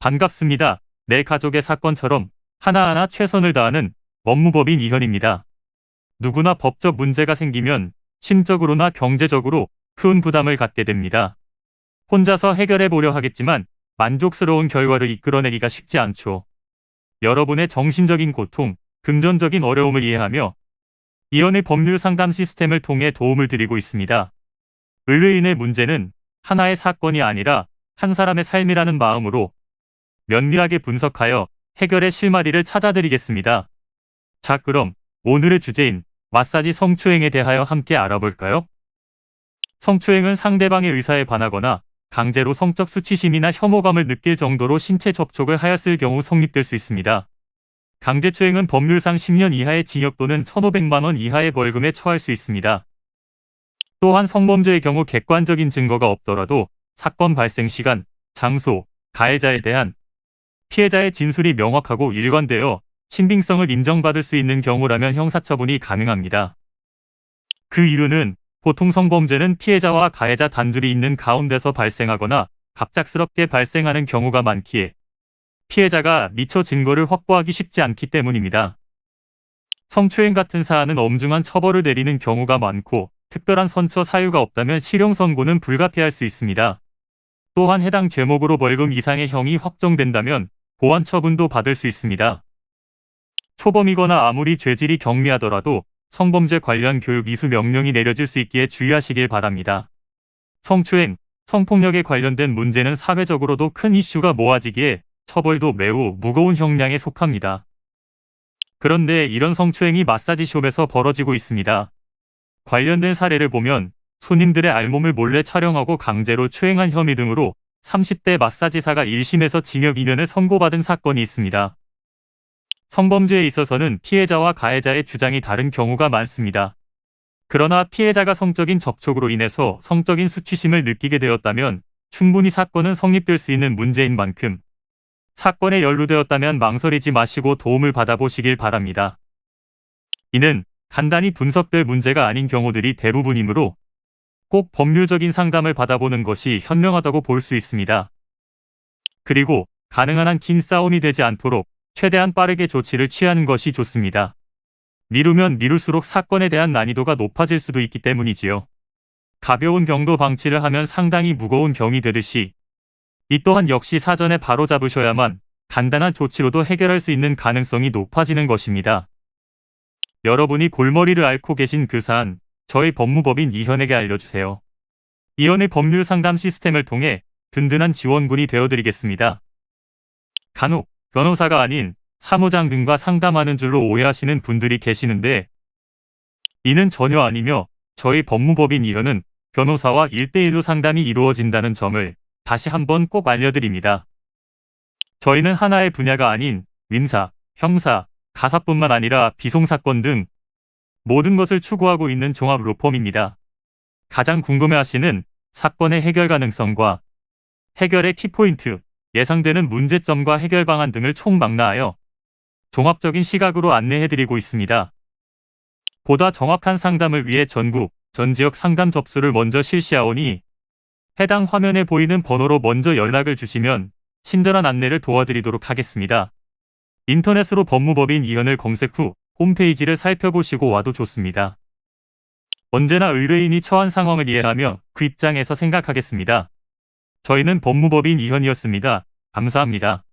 반갑습니다. 내 가족의 사건처럼 하나하나 최선을 다하는 법무법인 이현입니다. 누구나 법적 문제가 생기면 심적으로나 경제적으로 큰 부담을 갖게 됩니다. 혼자서 해결해 보려 하겠지만 만족스러운 결과를 이끌어내기가 쉽지 않죠. 여러분의 정신적인 고통, 금전적인 어려움을 이해하며 이현의 법률 상담 시스템을 통해 도움을 드리고 있습니다. 의뢰인의 문제는 하나의 사건이 아니라 한 사람의 삶이라는 마음으로 면밀하게 분석하여 해결의 실마리를 찾아드리겠습니다. 자, 그럼 오늘의 주제인 마사지 성추행에 대하여 함께 알아볼까요? 성추행은 상대방의 의사에 반하거나 강제로 성적 수치심이나 혐오감을 느낄 정도로 신체 접촉을 하였을 경우 성립될 수 있습니다. 강제추행은 법률상 10년 이하의 징역 또는 1,500만 원 이하의 벌금에 처할 수 있습니다. 또한 성범죄의 경우 객관적인 증거가 없더라도 사건 발생 시간, 장소, 가해자에 대한 피해자의 진술이 명확하고 일관되어 신빙성을 인정받을 수 있는 경우라면 형사처분이 가능합니다. 그 이유는 보통 성범죄는 피해자와 가해자 단둘이 있는 가운데서 발생하거나 갑작스럽게 발생하는 경우가 많기에 피해자가 미처 증거를 확보하기 쉽지 않기 때문입니다. 성추행 같은 사안은 엄중한 처벌을 내리는 경우가 많고 특별한 선처 사유가 없다면 실형 선고는 불가피할 수 있습니다. 또한 해당 죄목으로 벌금 이상의 형이 확정된다면 보완 처분도 받을 수 있습니다. 초범이거나 아무리 죄질이 경미하더라도 성범죄 관련 교육 이수 명령이 내려질 수 있기에 주의하시길 바랍니다. 성추행, 성폭력에 관련된 문제는 사회적으로도 큰 이슈가 모아지기에 처벌도 매우 무거운 형량에 속합니다. 그런데 이런 성추행이 마사지숍에서 벌어지고 있습니다. 관련된 사례를 보면 손님들의 알몸을 몰래 촬영하고 강제로 추행한 혐의 등으로 30대 마사지사가 1심에서 징역 2년을 선고받은 사건이 있습니다. 성범죄에 있어서는 피해자와 가해자의 주장이 다른 경우가 많습니다. 그러나 피해자가 성적인 접촉으로 인해서 성적인 수치심을 느끼게 되었다면 충분히 사건은 성립될 수 있는 문제인 만큼 사건에 연루되었다면 망설이지 마시고 도움을 받아보시길 바랍니다. 이는 간단히 분석될 문제가 아닌 경우들이 대부분이므로 꼭 법률적인 상담을 받아보는 것이 현명하다고 볼 수 있습니다. 그리고 가능한 한 긴 싸움이 되지 않도록 최대한 빠르게 조치를 취하는 것이 좋습니다. 미루면 미룰수록 사건에 대한 난이도가 높아질 수도 있기 때문이지요. 가벼운 경도 방치를 하면 상당히 무거운 병이 되듯이 이 또한 역시 사전에 바로잡으셔야만 간단한 조치로도 해결할 수 있는 가능성이 높아지는 것입니다. 여러분이 골머리를 앓고 계신 그 사안, 저희 법무법인 이현에게 알려주세요. 이현의 법률 상담 시스템을 통해 든든한 지원군이 되어드리겠습니다. 간혹 변호사가 아닌 사무장 등과 상담하는 줄로 오해하시는 분들이 계시는데 이는 전혀 아니며 저희 법무법인 이현은 변호사와 1대1로 상담이 이루어진다는 점을 다시 한번 꼭 알려드립니다. 저희는 하나의 분야가 아닌 민사, 형사, 가사뿐만 아니라 비송사건 등 모든 것을 추구하고 있는 종합 로펌입니다. 가장 궁금해하시는 사건의 해결 가능성과 해결의 키포인트, 예상되는 문제점과 해결 방안 등을 총망라하여 종합적인 시각으로 안내해드리고 있습니다. 보다 정확한 상담을 위해 전국, 전 지역 상담 접수를 먼저 실시하오니 해당 화면에 보이는 번호로 먼저 연락을 주시면 친절한 안내를 도와드리도록 하겠습니다. 인터넷으로 법무법인 이현을 검색 후 홈페이지를 살펴보시고 와도 좋습니다. 언제나 의뢰인이 처한 상황을 이해하며 그 입장에서 생각하겠습니다. 저희는 법무법인 이현이었습니다. 감사합니다.